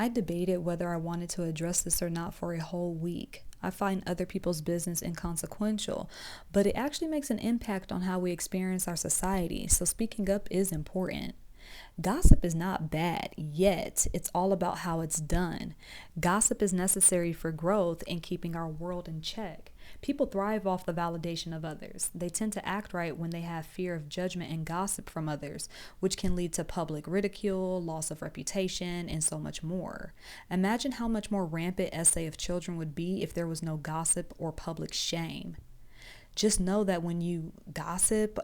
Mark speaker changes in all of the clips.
Speaker 1: I debated whether I wanted to address this or not for a whole week. I find other people's business inconsequential, but it actually makes an impact on how we experience our society, so speaking up is important. Gossip is not bad, yet it's all about how it's done. Gossip is necessary for growth and keeping our world in check. People thrive off the validation of others. They tend to act right when they have fear of judgment and gossip from others, which can lead to public ridicule, loss of reputation, and so much more. Imagine how much more rampant essay of children would be if there was no gossip or public shame. Just know that when you gossip,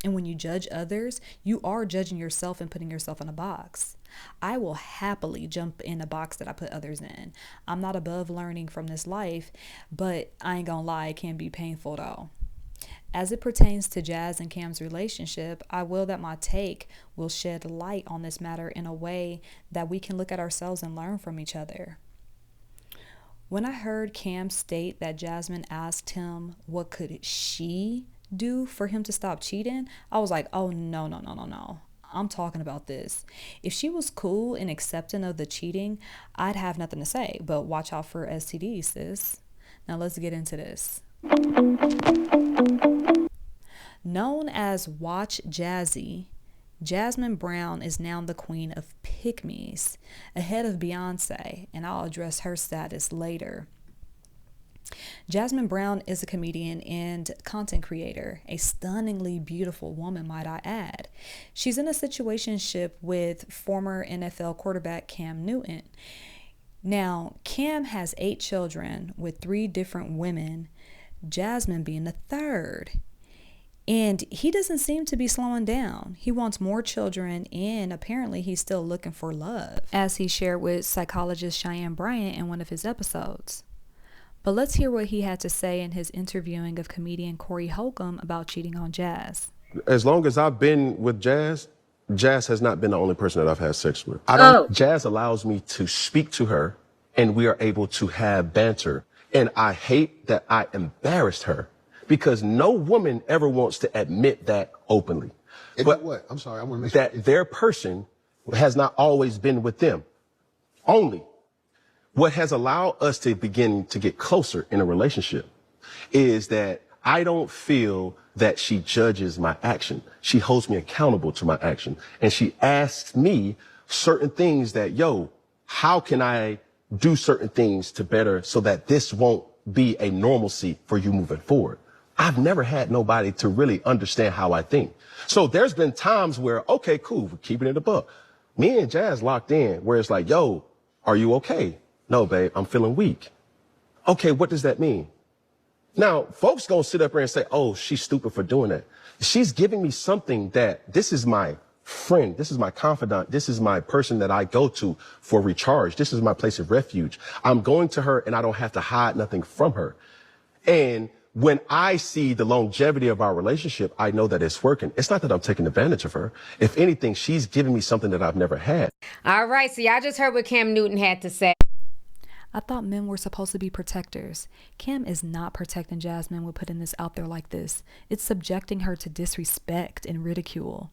Speaker 1: and when you judge others, you are judging yourself and putting yourself in a box. I will happily jump in a box that I put others in. I'm not above learning from this life, but I ain't gonna lie, it can be painful though. As it pertains to Jazz and Cam's relationship, I will that my take will shed light on this matter in a way that we can look at ourselves and learn from each other. When I heard Cam state that Jasmine asked him what could she do for him to stop cheating, I was like, oh no, no, no, no, no. I'm talking about this. If she was cool and accepting of the cheating, I'd have nothing to say, but watch out for STDs, sis. Now let's get into this. Known as Watch Jazzy, Jasmine Brown is now the queen of pick-me's, ahead of Beyonce, and I'll address her status later. Jasmine Brown is a comedian and content creator, a stunningly beautiful woman, might I add. She's in a situationship with former NFL quarterback Cam Newton. Now, Cam has 8 children with 3 different women, Jasmine being the third. And he doesn't seem to be slowing down. He wants more children, and apparently he's still looking for love, as he shared with psychologist Cheyenne Bryant in one of his episodes. But let's hear what he had to say in his interviewing of comedian Corey Holcomb about cheating on Jazz.
Speaker 2: As long as I've been with Jazz, Jazz has not been the only person that I've had sex with. Jazz allows me to speak to her, and we are able to have banter. And I hate that I embarrassed her, because no woman ever wants to admit that openly.
Speaker 3: But what? I'm sorry, I want to make sure.
Speaker 2: That their person has not always been with them. Only. What has allowed us to begin to get closer in a relationship is that I don't feel that she judges my action. She holds me accountable to my action. And she asks me certain things that, how can I do certain things to better so that this won't be a normalcy for you moving forward? I've never had nobody to really understand how I think. So there's been times where, okay, cool, we're keeping it above. Me and Jazz locked in where it's like, are you okay? No, babe, I'm feeling weak. Okay, what does that mean? Now, folks gonna sit up here and say, oh, she's stupid for doing that. She's giving me something that this is my friend, this is my confidant, this is my person that I go to for recharge. This is my place of refuge. I'm going to her and I don't have to hide nothing from her. And when I see the longevity of our relationship, I know that it's working. It's not that I'm taking advantage of her. If anything, she's giving me something that I've never had.
Speaker 4: All right, so y'all just heard what Cam Newton had to say.
Speaker 1: I thought men were supposed to be protectors. Cam is not protecting Jasmine with putting this out there like this. It's subjecting her to disrespect and ridicule.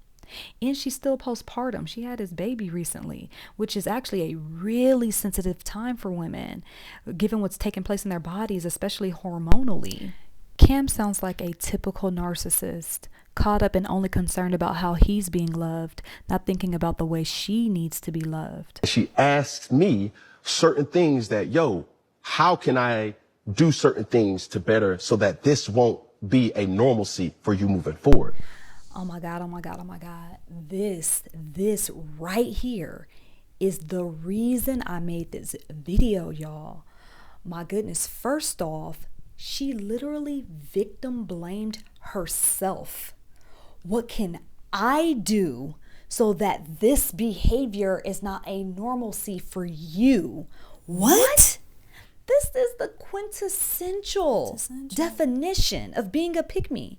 Speaker 1: And she's still postpartum. She had his baby recently, which is actually a really sensitive time for women, given what's taking place in their bodies, especially hormonally. Cam sounds like a typical narcissist, caught up and only concerned about how he's being loved, not thinking about the way she needs to be loved.
Speaker 2: She asks me certain things that, how can I do certain things to better so that this won't be a normalcy for you moving forward?
Speaker 1: Oh my God, oh my God, oh my God. This right here is the reason I made this video, y'all. My goodness, first off, she literally victim blamed herself. What can I do so that this behavior is not a normalcy for you? What? This is the quintessential definition of being a pick-me.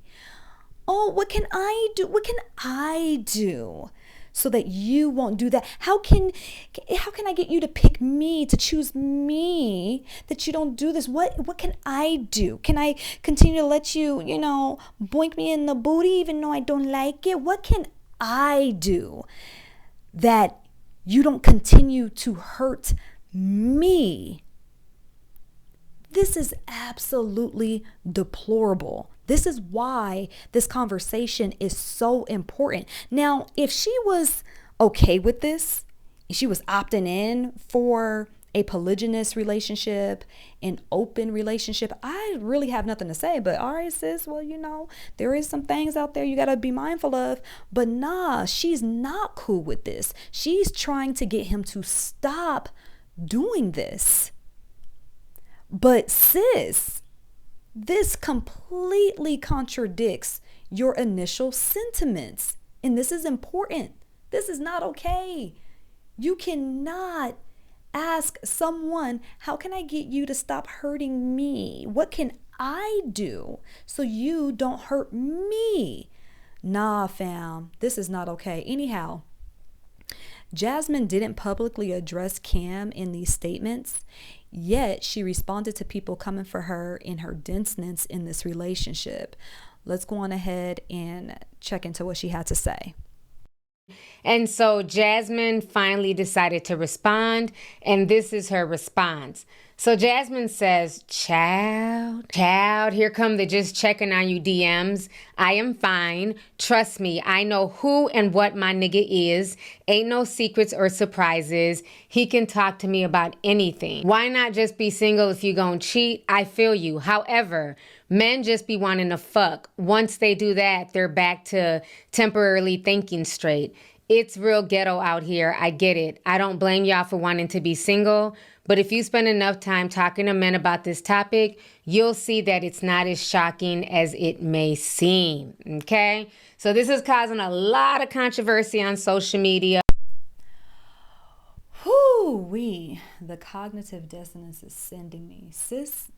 Speaker 1: Oh, what can I do? What can I do so that you won't do that? How can I get you to pick me, to choose me, that you don't do this? What can I do? Can I continue to let you, boink me in the booty even though I don't like it? What can I do that you don't continue to hurt me. This is absolutely deplorable. This is why this conversation is so important. Now, if she was okay with this, she was opting in for a polygynous relationship, an open relationship, I really have nothing to say. But all right, sis, well, there is some things out there you got to be mindful of. But nah, she's not cool with this. She's trying to get him to stop doing this. But sis, this completely contradicts your initial sentiments. And this is important. This is not okay. You cannot ask someone, how can I get you to stop hurting me? What can I do so you don't hurt me? Nah, fam, this is not okay. Anyhow, Jasmine didn't publicly address Cam in these statements, yet she responded to people coming for her in her denseness in this relationship. Let's go on ahead and check into what she had to say.
Speaker 4: And so Jasmine finally decided to respond, and this is her response. So Jasmine says, child, here come the just checking on you DMs. I am fine. Trust me, I know who and what my nigga is. Ain't no secrets or surprises. He can talk to me about anything. Why not just be single if you gon' cheat? I feel you. However, men just be wanting to fuck. Once they do that, they're back to temporarily thinking straight. It's real ghetto out here. I get it. I don't blame y'all for wanting to be single. But if you spend enough time talking to men about this topic, you'll see that it's not as shocking as it may seem. Okay? So this is causing a lot of controversy on social media.
Speaker 1: The cognitive dissonance is sending me. Sis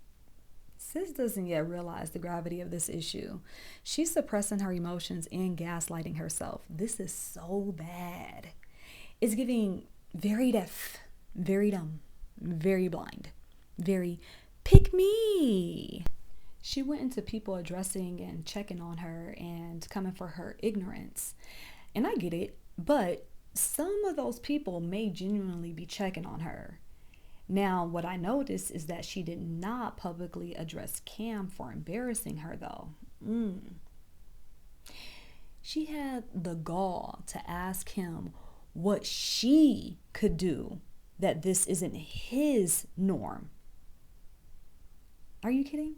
Speaker 1: doesn't yet realize the gravity of this issue. She's suppressing her emotions and gaslighting herself. This is so bad. It's giving very deaf, very dumb, very blind, very pick me. She went into people addressing and checking on her and coming for her ignorance. And I get it, but some of those people may genuinely be checking on her. Now, what I noticed is that she did not publicly address Cam for embarrassing her, though. She had the gall to ask him what she could do that this isn't his norm. Are you kidding?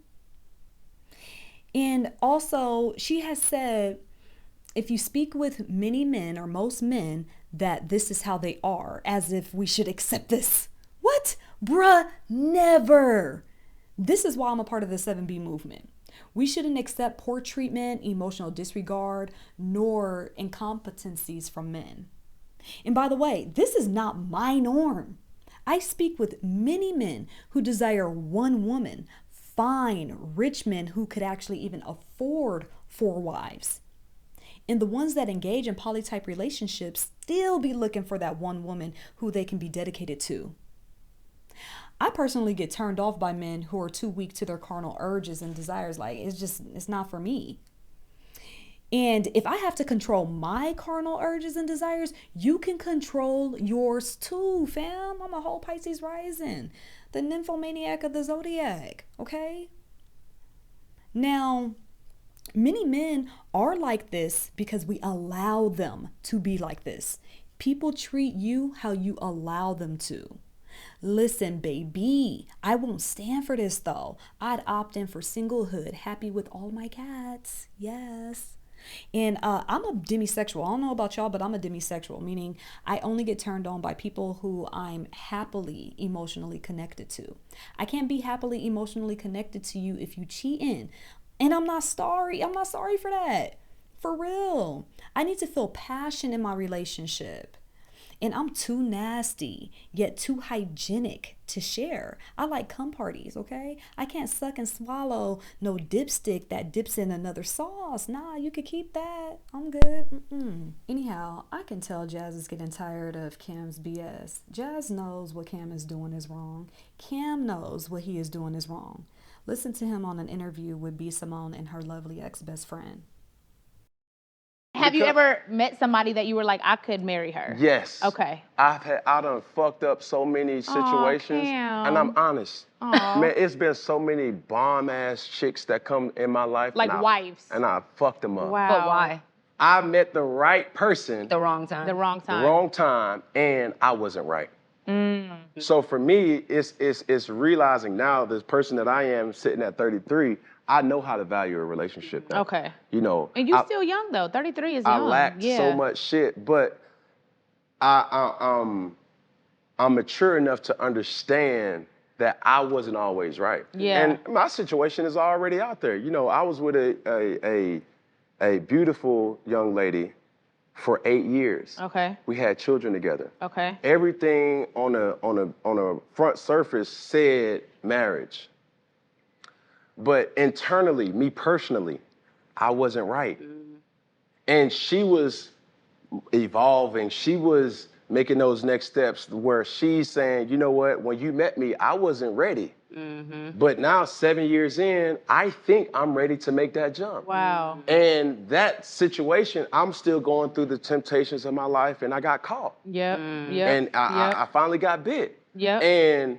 Speaker 1: And also, she has said, if you speak with many men or most men, that this is how they are, as if we should accept this. What? Bruh, never. This is why I'm a part of the 7B movement. We shouldn't accept poor treatment, emotional disregard, nor incompetencies from men. And by the way, this is not my norm. I speak with many men who desire one woman, fine, rich men who could actually even afford 4 wives. And the ones that engage in polytype relationships still be looking for that one woman who they can be dedicated to. I personally get turned off by men who are too weak to their carnal urges and desires. Like, it's not for me. And if I have to control my carnal urges and desires, you can control yours too, fam. I'm a whole Pisces rising, the nymphomaniac of the zodiac, okay? Now, many men are like this because we allow them to be like this. People treat you how you allow them to. Listen, baby, I won't stand for this though. I'd opt in for singlehood, happy with all my cats. Yes. And I'm a demisexual. I don't know about y'all, but I'm a demisexual, meaning I only get turned on by people who I'm happily emotionally connected to. I can't be happily emotionally connected to you if you cheating. And I'm not sorry. I'm not sorry for that. For real. I need to feel passion in my relationship. And I'm too nasty, yet too hygienic to share. I like cum parties, okay? I can't suck and swallow no dipstick that dips in another sauce. Nah, you could keep that. I'm good. Anyhow, I can tell Jazz is getting tired of Cam's BS. Jazz knows what Cam is doing is wrong. Cam knows what he is doing is wrong. Listen to him on an interview with B. Simone and her lovely ex-best friend.
Speaker 5: have you ever met somebody that you were like, I could marry her?
Speaker 2: Yes.
Speaker 5: Okay.
Speaker 2: I done fucked up so many situations, and I'm honest. Man, it's been so many bomb-ass chicks that come in my life.
Speaker 5: Like wives.
Speaker 2: And I fucked them up.
Speaker 5: Wow.
Speaker 6: But why?
Speaker 2: I met the right person.
Speaker 6: The wrong time.
Speaker 5: The wrong time.
Speaker 2: The wrong time, and I wasn't right. So for me, it's realizing now, this person that I am sitting at 33, I know how to value a relationship now.
Speaker 5: Okay.
Speaker 2: You know.
Speaker 5: And you're still young though. 33 is young.
Speaker 2: I lacked so much shit, but I'm mature enough to understand that I wasn't always right.
Speaker 5: Yeah.
Speaker 2: And my situation is already out there. You know, I was with a beautiful young lady for 8 years.
Speaker 5: Okay.
Speaker 2: We had children together.
Speaker 5: Okay.
Speaker 2: Everything on a front surface said marriage. But internally, me personally, I wasn't right. And she was evolving. She was making those next steps where she's saying, you know what, when you met me, I wasn't ready. But now 7 years in, I think I'm ready to make that jump.
Speaker 5: Wow.
Speaker 2: And that situation, I'm still going through the temptations of my life, and I got caught.
Speaker 5: Yep. Yep.
Speaker 2: And I finally got bit.
Speaker 5: Yep.
Speaker 2: And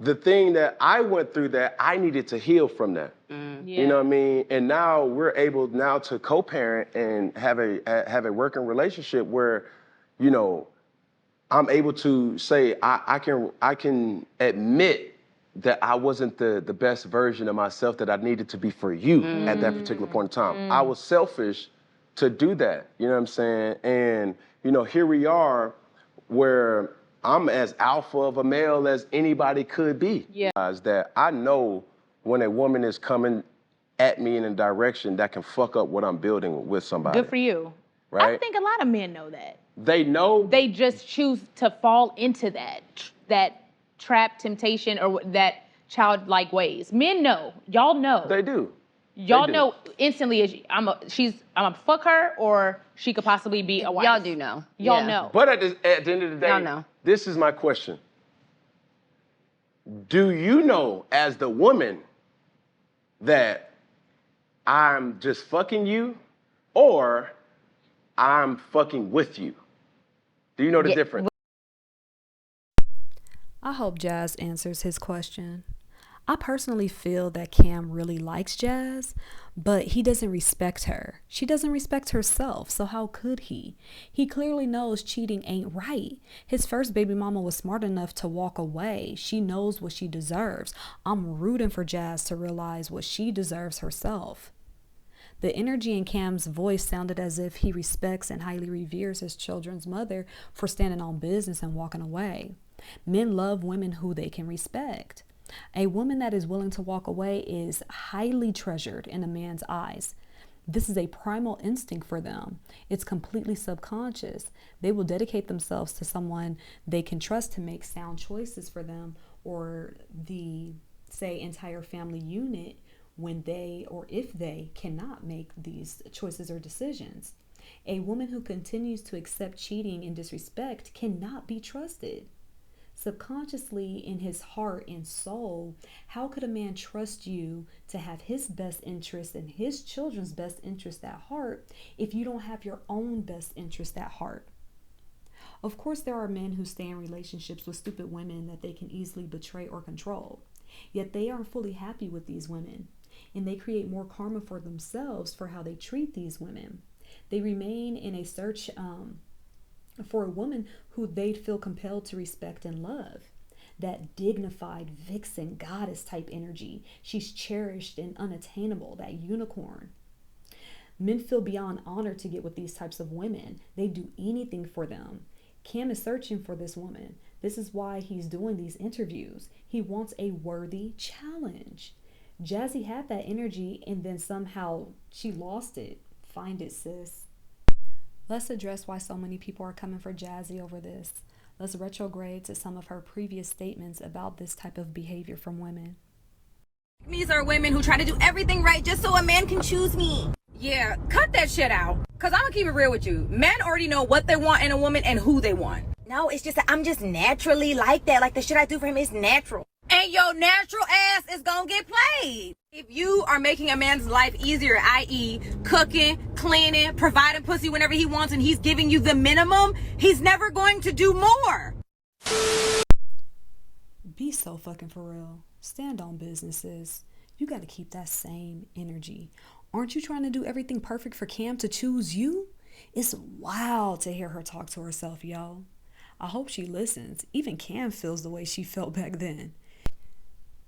Speaker 2: the thing that I went through, that I needed to heal from that. You know what I mean? And now we're able now to co-parent and have a working relationship where, you know, I'm able to say I can admit that I wasn't the best version of myself that I needed to be for you at that particular point in time. I was selfish to do that, you know what I'm saying? And, you know, here we are where I'm as alpha of a male as anybody could be.
Speaker 5: Yeah.
Speaker 2: That I know when a woman is coming at me in a direction that can fuck up what I'm building with somebody.
Speaker 5: Good for you.
Speaker 2: Right?
Speaker 5: I think a lot of men know that.
Speaker 2: They know.
Speaker 5: They just choose to fall into that trap, temptation, or that childlike ways. Men know. Y'all know.
Speaker 2: They do.
Speaker 5: Y'all know instantly. I'm a fuck her, or she could possibly be a wife.
Speaker 6: Y'all do know.
Speaker 5: Y'all know.
Speaker 2: But at the end of the day,
Speaker 6: Y'all know.
Speaker 2: This is my question. Do you know, as the woman, that I'm just fucking you, or I'm fucking with you? Do you know the difference?
Speaker 1: I hope Jazz answers his question. I personally feel that Cam really likes Jazz, but he doesn't respect her. She doesn't respect herself, so how could he? He clearly knows cheating ain't right. His first baby mama was smart enough to walk away. She knows what she deserves. I'm rooting for Jazz to realize what she deserves herself. The energy in Cam's voice sounded as if he respects and highly reveres his children's mother for standing on business and walking away. Men love women who they can respect. A woman that is willing to walk away is highly treasured in a man's eyes. This is a primal instinct for them. It's completely subconscious. They will dedicate themselves to someone they can trust to make sound choices for them or the, say, entire family unit when they or if they cannot make these choices or decisions. A woman who continues to accept cheating and disrespect cannot be trusted. Subconsciously, in his heart and soul, how could a man trust you to have his best interest and his children's best interest at heart if you don't have your own best interest at heart? Of course, there are men who stay in relationships with stupid women that they can easily betray or control. Yet they aren't fully happy with these women, and they create more karma for themselves for how they treat these women. They remain in a search for a woman who they'd feel compelled to respect and love. That dignified vixen goddess type energy. She's cherished and unattainable, that unicorn. Men feel beyond honor to get with these types of women. They do anything for them. Cam is searching for this woman. This is why he's doing these interviews. He wants a worthy challenge. Jazzy had that energy and then somehow she lost it. Find it, sis. Let's address why so many people are coming for Jazzy over this. Let's retrograde to some of her previous statements about this type of behavior from women.
Speaker 7: These are women who try to do everything right just so a man can choose me. Yeah, cut that shit out. Cause I'm gonna keep it real with you. Men already know what they want in a woman and who they want. No, it's just that I'm just naturally like that. Like the shit I do for him is natural. and your natural ass is gonna get played. If you are making a man's life easier, i.e. cooking, cleaning, providing pussy whenever he wants, and he's giving you the minimum, he's never going to do more.
Speaker 1: Be so fucking for real. Stand on businesses. You got to keep that same energy. Aren't you trying to do everything perfect for Cam to choose you? It's wild to hear her talk to herself, yo. I hope she listens. Even Cam feels the way she felt back then.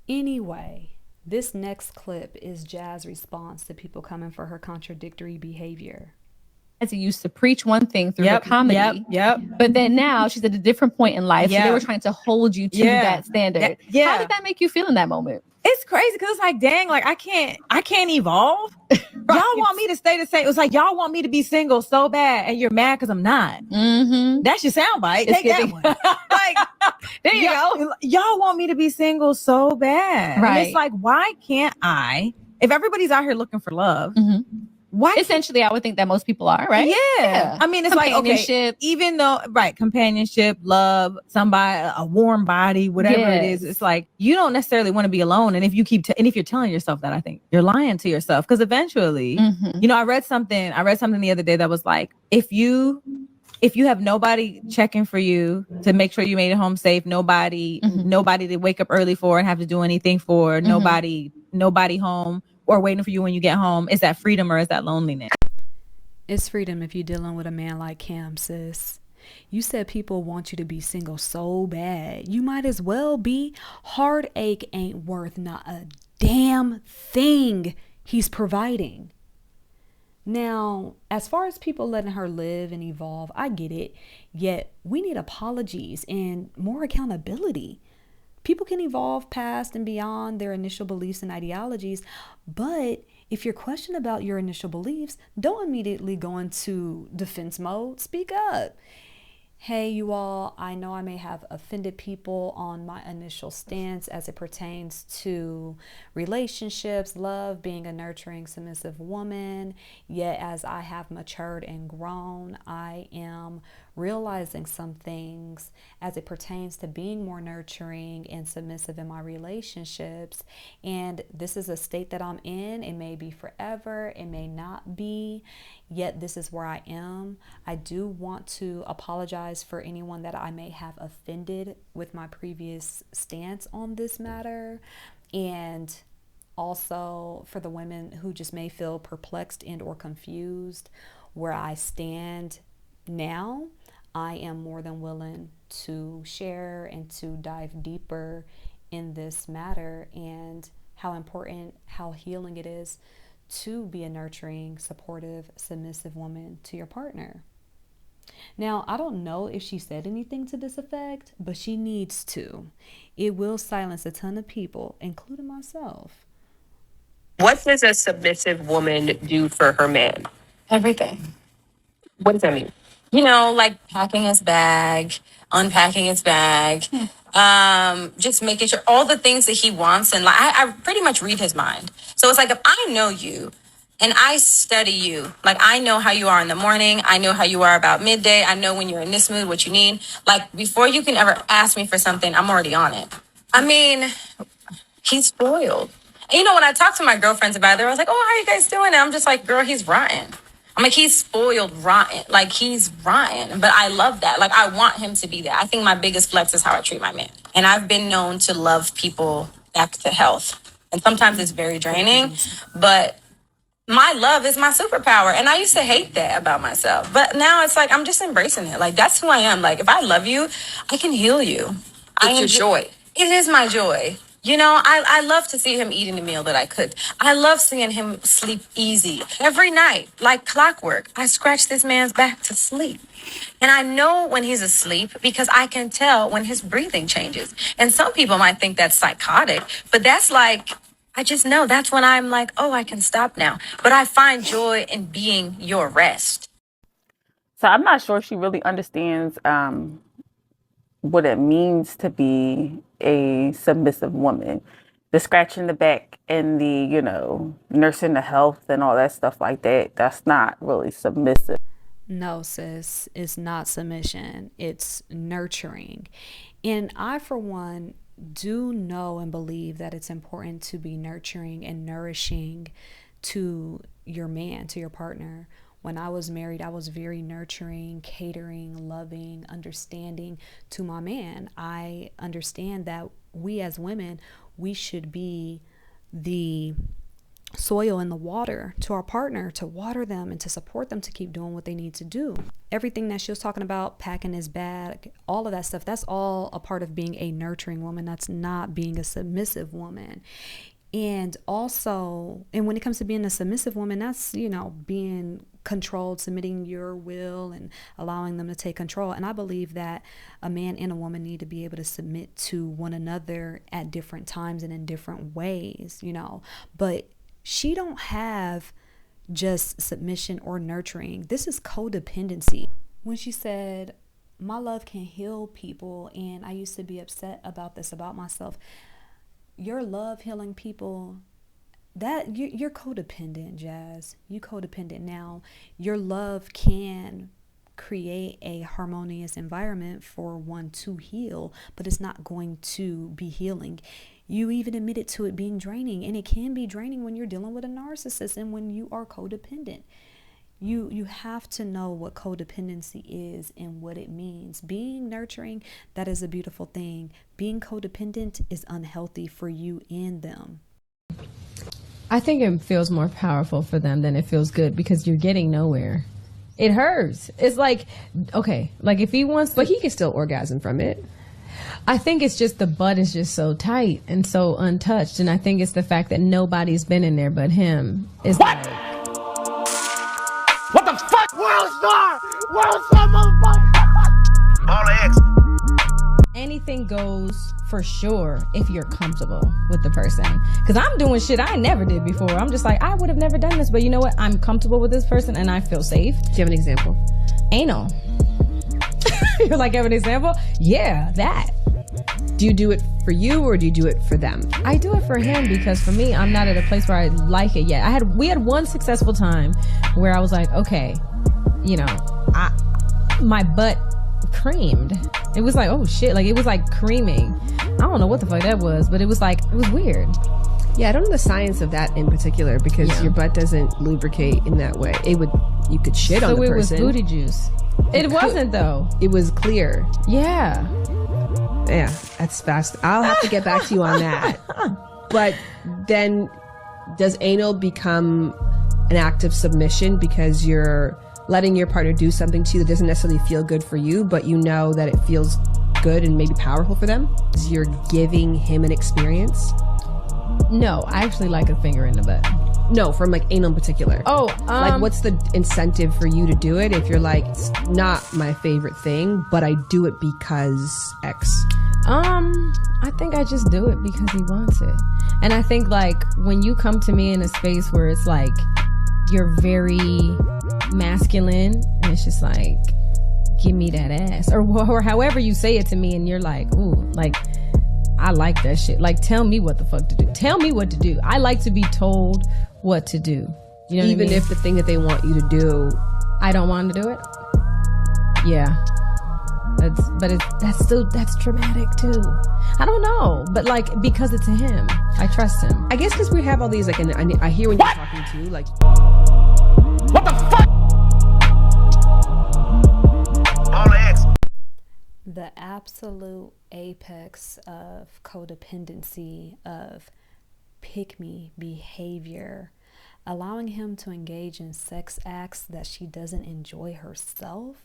Speaker 1: Anyway, this next clip is Jazz's response to people coming for her contradictory behavior.
Speaker 6: As he used to preach one thing through her comedy. But then now she's at a different point in life. So they were trying to hold you to that standard. How did that make you feel in that moment?
Speaker 8: It's crazy because it's like, dang, like I can't evolve. Right. Y'all want me to stay the same. It was like, y'all want me to be single so bad and you're mad because I'm not. Mm-hmm. That's your soundbite. Take that one. Like, there you go. Y'all want me to be single so bad. Right. And it's like, why can't I, if everybody's out here looking for love, why?
Speaker 6: Essentially, I would think that most people are, right?
Speaker 8: Yeah. I mean, it's like, okay, even though, right, companionship, love, somebody, a warm body, whatever it is, it's like, you don't necessarily want to be alone. And if you and if you're telling yourself that, I think you're lying to yourself. Because eventually, you know, I read something the other day that was like, if you have nobody checking for you to make sure you made it home safe, nobody to wake up early for and have to do anything for, nobody home, or waiting for you when you get home, is that freedom or is that loneliness?
Speaker 1: It's freedom if you're dealing with a man like Cam, sis. You said people want you to be single so bad. You might as well be. Heartache ain't worth not a damn thing he's providing. Now, as far as people letting her live and evolve, I get it. Yet, we need apologies and more accountability. People can evolve past and beyond their initial beliefs and ideologies, but if you're questioning about your initial beliefs, don't immediately go into defense mode. Speak up. Hey, you all, I know I may have offended people on my initial stance as it pertains to relationships, love, being a nurturing, submissive woman. Yet as I have matured and grown, I am realizing some things as it pertains to being more nurturing and submissive in my relationships. And this is a state that I'm in. It may be forever, it may not be, yet this is where I am. I do want to apologize for anyone that I may have offended with my previous stance on this matter, and also for the women who just may feel perplexed and or confused where I stand now. I am more than willing to share and to dive deeper in this matter and how important, how healing it is to be a nurturing, supportive, submissive woman to your partner. Now, I don't know if she said anything to this effect, but she needs to. It will silence a ton of people, including myself.
Speaker 9: What does a submissive woman do for her man?
Speaker 10: Everything.
Speaker 9: What does that mean?
Speaker 10: You know, like packing his bag, unpacking his bag, just making sure all the things that he wants. And like, I pretty much read his mind. So it's like, if I know you and I study you, like I know how you are in the morning, I know how you are about midday, I know when you're in this mood, what you need. Like before you can ever ask me for something, I'm already on it. I mean, he's spoiled. And you know, when I talk to my girlfriends about it, I was like, oh, how are you guys doing? And I'm just like, girl, he's rotten. I'm like, he's spoiled rotten. Like, he's rotten. But I love that. Like, I want him to be there. I think my biggest flex is how I treat my man. And I've been known to love people back to health. And sometimes it's very draining. But my love is my superpower. And I used to hate that about myself. But now it's like, I'm just embracing it. Like, that's who I am. Like, if I love you, I can heal you.
Speaker 9: It's your joy.
Speaker 10: It is my joy. You know, I love to see him eating the meal that I cooked. I love seeing him sleep easy. Every night, like clockwork, I scratch this man's back to sleep. And I know when he's asleep because I can tell when his breathing changes. And some people might think that's psychotic, but that's like, I just know that's when I'm like, oh, I can stop now. But I find joy in being your rest.
Speaker 11: So I'm not sure she really understands what it means to be a submissive woman. The scratching the back and the, you know, nursing the health and all that stuff like that, that's not really submissive.
Speaker 1: No, sis, it's not submission. It's nurturing. And I, for one, do know and believe that it's important to be nurturing and nourishing to your man, to your partner. When I was married, I was very nurturing, catering, loving, understanding to my man. I understand that we as women, we should be the soil and the water to our partner, to water them and to support them to keep doing what they need to do. Everything that she was talking about, packing his bag, all of that stuff, that's all a part of being a nurturing woman. That's not being a submissive woman. And also, and when it comes to being a submissive woman, that's, being controlled, submitting your will and allowing them to take control. And I believe that a man and a woman need to be able to submit to one another at different times and in different ways, but she don't have just submission or nurturing. This is codependency. When she said, my love can heal people, and I used to be upset about this about myself. Your love healing people, that you're codependent, Jazz. You codependent. Now, your love can create a harmonious environment for one to heal, but it's not going to be healing. You even admitted to it being draining, and it can be draining when you're dealing with a narcissist and when you are codependent. You have to know what codependency is and what it means. Being nurturing, that is a beautiful thing. Being codependent is unhealthy for you and them.
Speaker 12: I think it feels more powerful for them than it feels good because you're getting nowhere. It hurts. It's like, okay, like if he wants to,
Speaker 13: but he can still orgasm from it.
Speaker 12: I think it's just the butt is just so tight and so untouched. And I think it's the fact that nobody's been in there but him. It's
Speaker 14: what? What the fuck? World star! World star, motherfucker! All X.
Speaker 12: Anything goes for sure if you're comfortable with the person. Because I'm doing shit I never did before. I'm just like, I would have never done this. But you know what? I'm comfortable with this person and I feel safe.
Speaker 13: Do you have an example?
Speaker 12: Anal. You're like, have an example? Yeah, that.
Speaker 13: Do you do it for you or do you do it for them?
Speaker 12: I do it for him because for me, I'm not at a place where I like it yet. We had one successful time where I was like, okay, my butt creamed. It was like, oh shit, like it was like creaming. I don't know what the fuck that was, but it was weird.
Speaker 13: Yeah, I don't know the science of that in particular because your butt doesn't lubricate in that way. You could shit on the person.
Speaker 12: So it was booty juice. It wasn't though.
Speaker 13: It was clear.
Speaker 12: Yeah.
Speaker 13: Yeah, that's fast. I'll have to get back to you on that. But then does anal become an act of submission because you're letting your partner do something to you that doesn't necessarily feel good for you, but you know that it feels good and maybe powerful for them? You're giving him an experience?
Speaker 12: No, I actually like a finger in the butt.
Speaker 13: No, from like anal in particular.
Speaker 12: Oh,
Speaker 13: like what's the incentive for you to do it if you're like, it's not my favorite thing, but I do it because X?
Speaker 12: I think I just do it because he wants it. And I think like when you come to me in a space where it's like you're very masculine and it's just like, give me that ass, or however you say it to me, and you're like, ooh, like I like that shit. Like, tell me what the fuck to do. Tell me what to do. I like to be told what to do. You know,
Speaker 13: even what I mean? If the thing that they want you to do,
Speaker 12: I don't want to do it. Yeah, that's traumatic too. I don't know, but like because it's him, I trust him.
Speaker 13: I guess because we have all these like, and I hear when you're talking to like,
Speaker 14: what the fuck? All X.
Speaker 1: The absolute apex of codependency, of pick-me behavior, allowing him to engage in sex acts that she doesn't enjoy herself.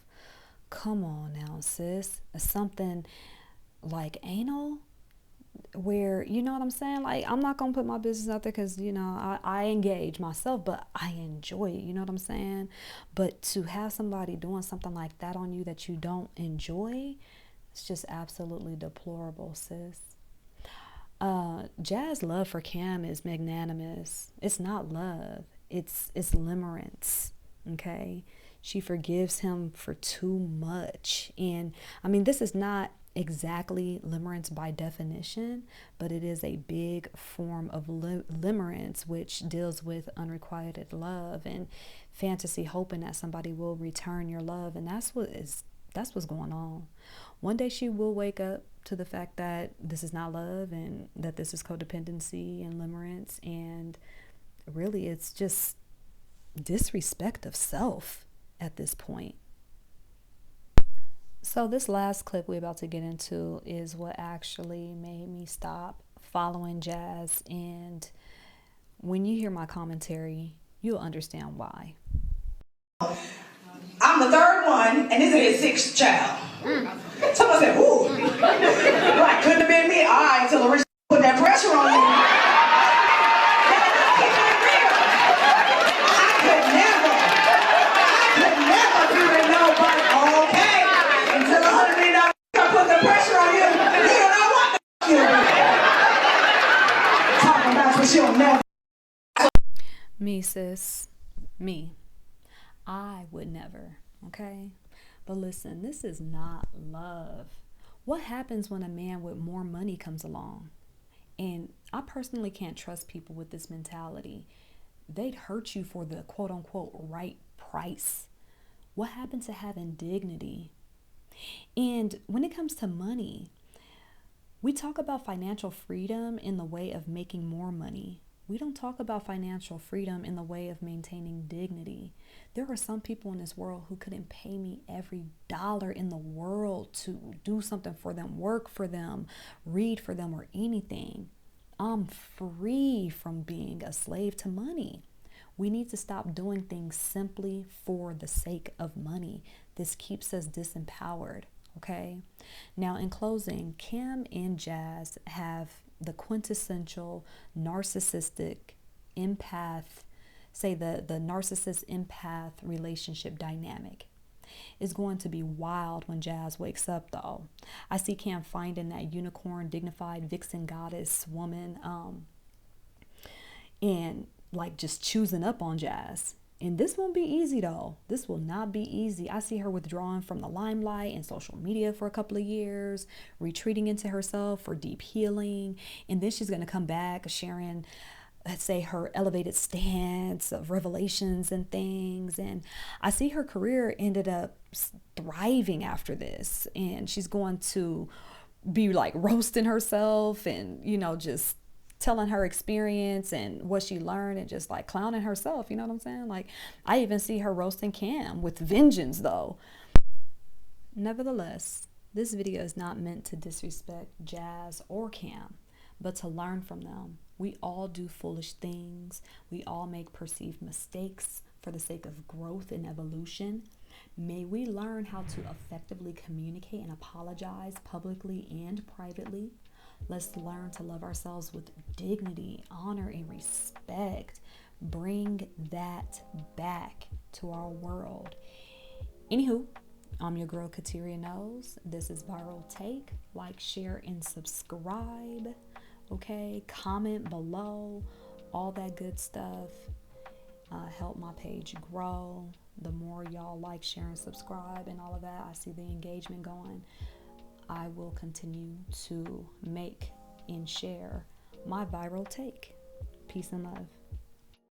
Speaker 1: Come on now, sis. Something like anal, where, you know what I'm saying? Like, I'm not gonna put my business out there because, I engage myself, but I enjoy it. You know what I'm saying? But to have somebody doing something like that on you that you don't enjoy, it's just absolutely deplorable, sis. Jazz love for Cam is magnanimous. It's not love. It's limerence. Okay? She forgives him for too much. And I mean, this is not exactly limerence by definition, but it is a big form of limerence, which deals with unrequited love and fantasy, hoping that somebody will return your love. And that's what's going on. One day she will wake up to the fact that this is not love and that this is codependency and limerence, and really it's just disrespect of self at this point. So this last clip we're about to get into is what actually made me stop following Jazz, and when you hear my commentary, you'll understand why.
Speaker 15: I'm the third one, and this is his sixth child. Someone said, ooh. Right, couldn't have been me. All right, till the rich put that pressure on you. I could never be with nobody. Okay, until $100 million put the pressure on you, you don't know what the you're doing. Talking about what you'll never.
Speaker 1: Me, sis. Me. I would never, okay? But listen, this is not love. What happens when a man with more money comes along? And I personally can't trust people with this mentality. They'd hurt you for the quote unquote right price. What happened to having dignity? And when it comes to money, we talk about financial freedom in the way of making more money. We don't talk about financial freedom in the way of maintaining dignity. There are some people in this world who couldn't pay me every dollar in the world to do something for them, work for them, read for them, or anything. I'm free from being a slave to money. We need to stop doing things simply for the sake of money. This keeps us disempowered, okay? Now, in closing, Cam and Jazz have the quintessential narcissistic empath, say the narcissist empath relationship dynamic. It's going to be wild when Jazz wakes up, though. I see Cam finding that unicorn, dignified vixen goddess woman, and like just choosing up on Jazz. And this won't be easy, though. This will not be easy. I see her withdrawing from the limelight and social media for a couple of years, retreating into herself for deep healing. And then she's going to come back sharing, let's say, her elevated stance of revelations and things. And I see her career ended up thriving after this. And she's going to be like roasting herself and, you know, just telling her experience and what she learned and just like clowning herself. You know what I'm saying? Like, I even see her roasting Cam with vengeance, though. Nevertheless, this video is not meant to disrespect Jazz or Cam, but to learn from them. We all do foolish things. We all make perceived mistakes for the sake of growth and evolution. May we learn how to effectively communicate and apologize publicly and privately. Let's learn to love ourselves with dignity, honor, and respect. Bring that back to our world. Anywho, I'm your girl, Kateria Knows. This is Viral Take. Like, share, and subscribe. Okay, comment below. All that good stuff. Help my page grow. The more y'all like, share, and subscribe and all of that, I see the engagement going. I will continue to make and share my viral take. Peace and love.